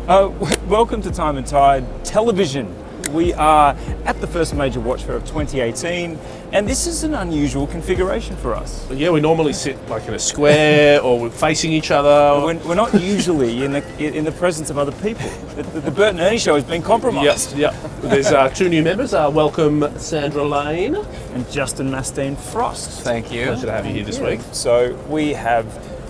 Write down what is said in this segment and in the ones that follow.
Welcome to Time+Tide Television. We are at the first major watch fair of 2018, and this is an unusual configuration for us. Yeah, we normally sit like in a square or we're facing each other. We're not usually in the presence of other people. The Bert and Ernie show has been compromised. Yep. There's two new members. Welcome Sandra Lane. And Justin Mastine-Frost. Thank you. Pleasure to have you here this week. So we have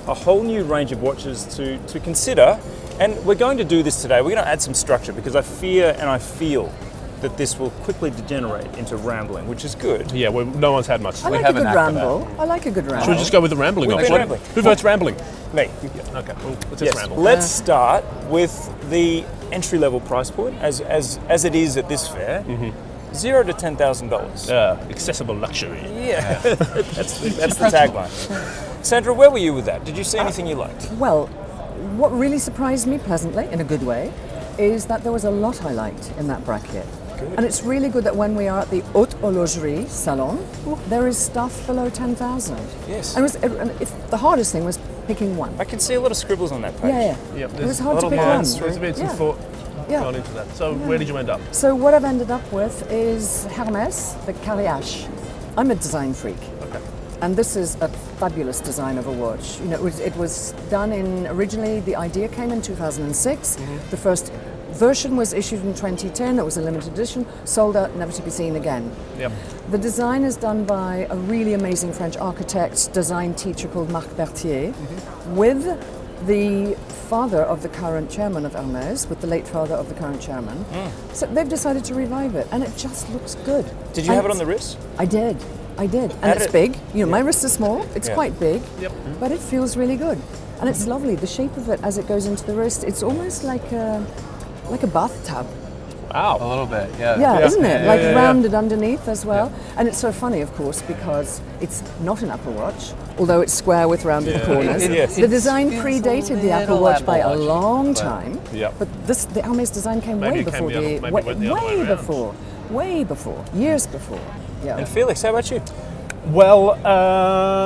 a whole new range of watches to consider, and we're going to do this today. We're going to add some structure because I fear and I feel that this will quickly degenerate into rambling, which is good. Yeah, no one's had much. I like a good ramble. I like a good ramble. Should we just go with the rambling We've been option? rambling. Who votes rambling? Me. Yeah, okay, well, let's Yes. just ramble. Let's start with the entry-level price point, as it is at this fair. $0 to $10,000. Accessible luxury. Yeah, that's the tagline. Sandra, where were you with that? Did you see anything you liked? Well, what really surprised me pleasantly, in a good way, is that there was a lot I liked in that bracket. Good. And it's really good that when we are at the Haute Horlogerie Salon, there is stuff below 10,000. Yes. And the hardest thing was picking one. I can see a lot of scribbles on that page. Yeah. Yep, It was hard a to lot pick of one. lines. There's been some Yeah. thought Yeah. gone into that. So where did you end up? So what I've ended up with is Hermès, the Carré H. I'm a design freak. Okay. And this is a fabulous design of a watch. You know, it was done originally the idea came in 2006. The first version was issued in 2010. It was a limited edition, sold out, never to be seen again. Yep. The design is done by a really amazing French architect, design teacher called Cartier, with the father of the current chairman of Hermès, with the late father of the current chairman. So they've decided to revive it, and it just looks good. Did you have it on the wrist? I did. And it's big. You know, my wrist is small. It's quite big. Yep. But it feels really good. And it's lovely. The shape of it as it goes into the wrist, it's almost like a bathtub. Wow. A little bit, yeah. Yeah, isn't it? Like Yeah. rounded underneath as well. And it's so funny, of course, because it's not an Apple Watch, although it's square with rounded corners. Yes. The design predated the Apple Watch by a long but- time. Yep. But the Hermès design came Maybe way it came before the other- maybe it went the other way around. way before, years before. Yeah. And Felix, how about you? Well,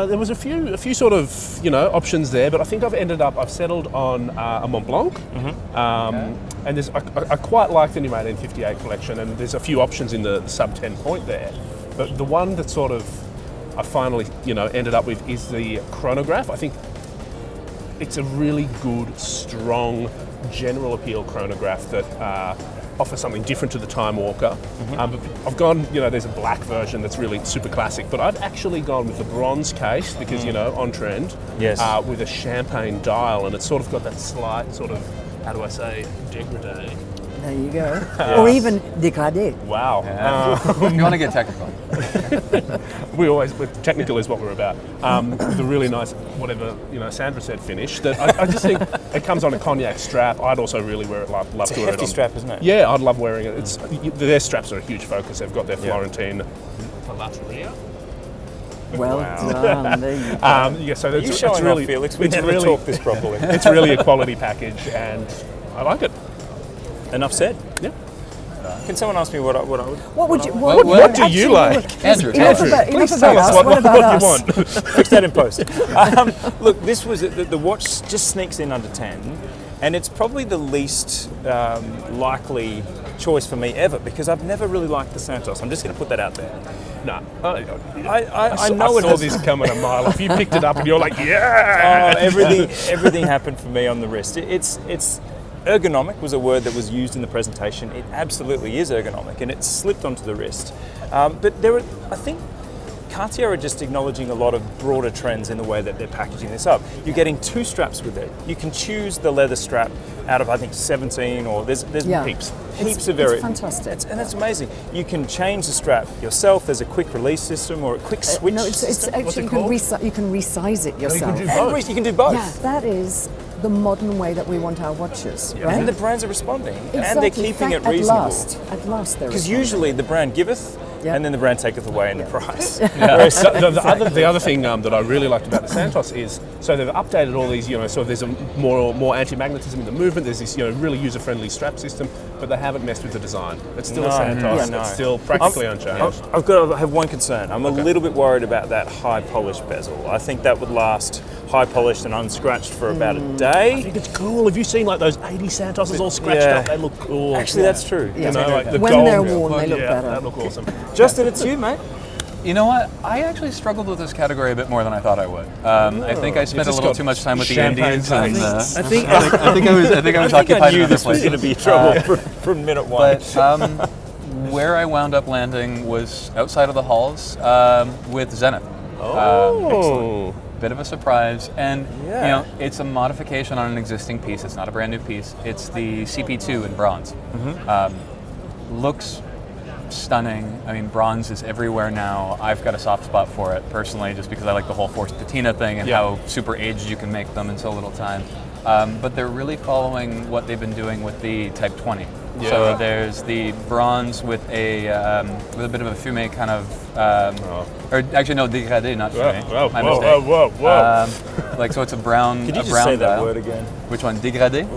there was a few sort of options there, but I think I've settled on a Montblanc, and I quite like the new 1858 collection, and there's a few options in the sub 10 point there, but the one that sort of I finally ended up with is the Chronograph. I think it's a really good, strong, general appeal chronograph that offers something different to the Time Walker. But I've gone, there's a black version that's really super classic, but I've actually gone with the bronze case because, on trend, Yes. with a champagne dial, and it's sort of got that slight sort of, how do I say, dégradé. There you go. Or even dégradé. Wow. You want to get technical. Technical is what we're about. The really nice, whatever, Sandra said finish, that I just think it comes on a cognac strap. I'd also really love It's to a wear it hefty on. strap, isn't it? Yeah, I'd love wearing it. Their straps are a huge focus. They've got their Florentine Palateria. Well done. There you go. So Are you showing really, off, Felix? We it's never really, talked this properly. It's really a quality package, and I like it. Enough said. Yeah. Can someone ask me what I would? What would you? What do you like? Andrew, Enough about Please us. tell us what What about you us? want. Fix that in post. Look, this was the watch just sneaks in under 10, and it's probably the least likely choice for me ever because I've never really liked the Santos. I'm just going to put that out there. Nah. I know I it saw has, this coming a mile off. You picked it up and you're like, yeah! everything happened for me on the wrist. It's ergonomic was a word that was used in the presentation. It absolutely is ergonomic, and it slipped onto the wrist. But I think Cartier are just acknowledging a lot of broader trends in the way that they're packaging this up. You're getting two straps with it. You can choose the leather strap out of, I think, 17, or there's heaps of It's fantastic. and that's amazing. You can change the strap yourself. There's a quick release system or a quick switch No, it's system. actually it called? you can resize it yourself. do both. You can do both. Yeah, that is the modern way that we want our watches, right? And the brands are responding, and they're Exactly. keeping it At reasonable. At last they're Because responding. usually the brand giveth, Yeah. and then the brand taketh away in the price. The other thing that I really liked about the Santos is, So they've updated all these, so there's a more anti-magnetism in the movement. There's this, really user-friendly strap system, but they haven't messed with the design. It's still a Santos. It's still practically unchanged. I have one concern. I'm a little bit worried about that high polished bezel. I think that would last high polished and unscratched for about a day. I think it's cool. Have you seen like those 80 Santoses all scratched up? They look cool. Actually, that's true. Yeah. Like the when gold, they're worn, they look better. They look awesome. Justin, it's you, mate. You know what? I actually struggled with this category a bit more than I thought I would. I think I spent a little too much time with the champagne Indies. taste. I think I was occupied in other this was places. going to be trouble from minute one. But where I wound up landing was outside of the halls with Zenith. Oh. Bit of a surprise, and it's a modification on an existing piece. It's not a brand new piece. It's the CP2 in bronze. Looks stunning. I mean, bronze is everywhere now. I've got a soft spot for it personally, just because I like the whole forced patina thing and how super aged you can make them in so little time. But they're really following what they've been doing with the Type 20. Yeah. So there's the bronze with a bit of a fumé kind of, or actually no, dégradé, not fumé. My mistake. Whoa. Like, so it's a brown. Could you a just brown say that dial. word again? Which one? Dégradé.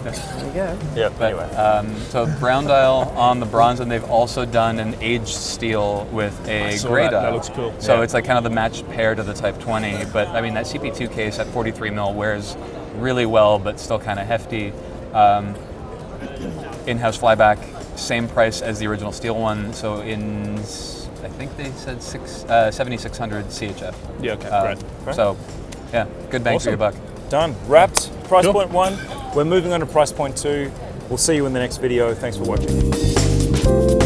There you go. Yeah. But, Anyway. so brown dial on the bronze, and they've also done an aged steel with a gray dial. That looks cool. So it's like kind of the matched pair to the Type 20. But I mean, that CP2 case at 43 mil wears really well, but still kind of hefty. In-house flyback, same price as the original steel one. So I think they said 7,600 CHF. Yeah, okay, great. So, yeah, good bang for your buck. Done. Wrapped. Price Cool. point 1. We're moving on to price point 2. We'll see you in the next video. Thanks for watching.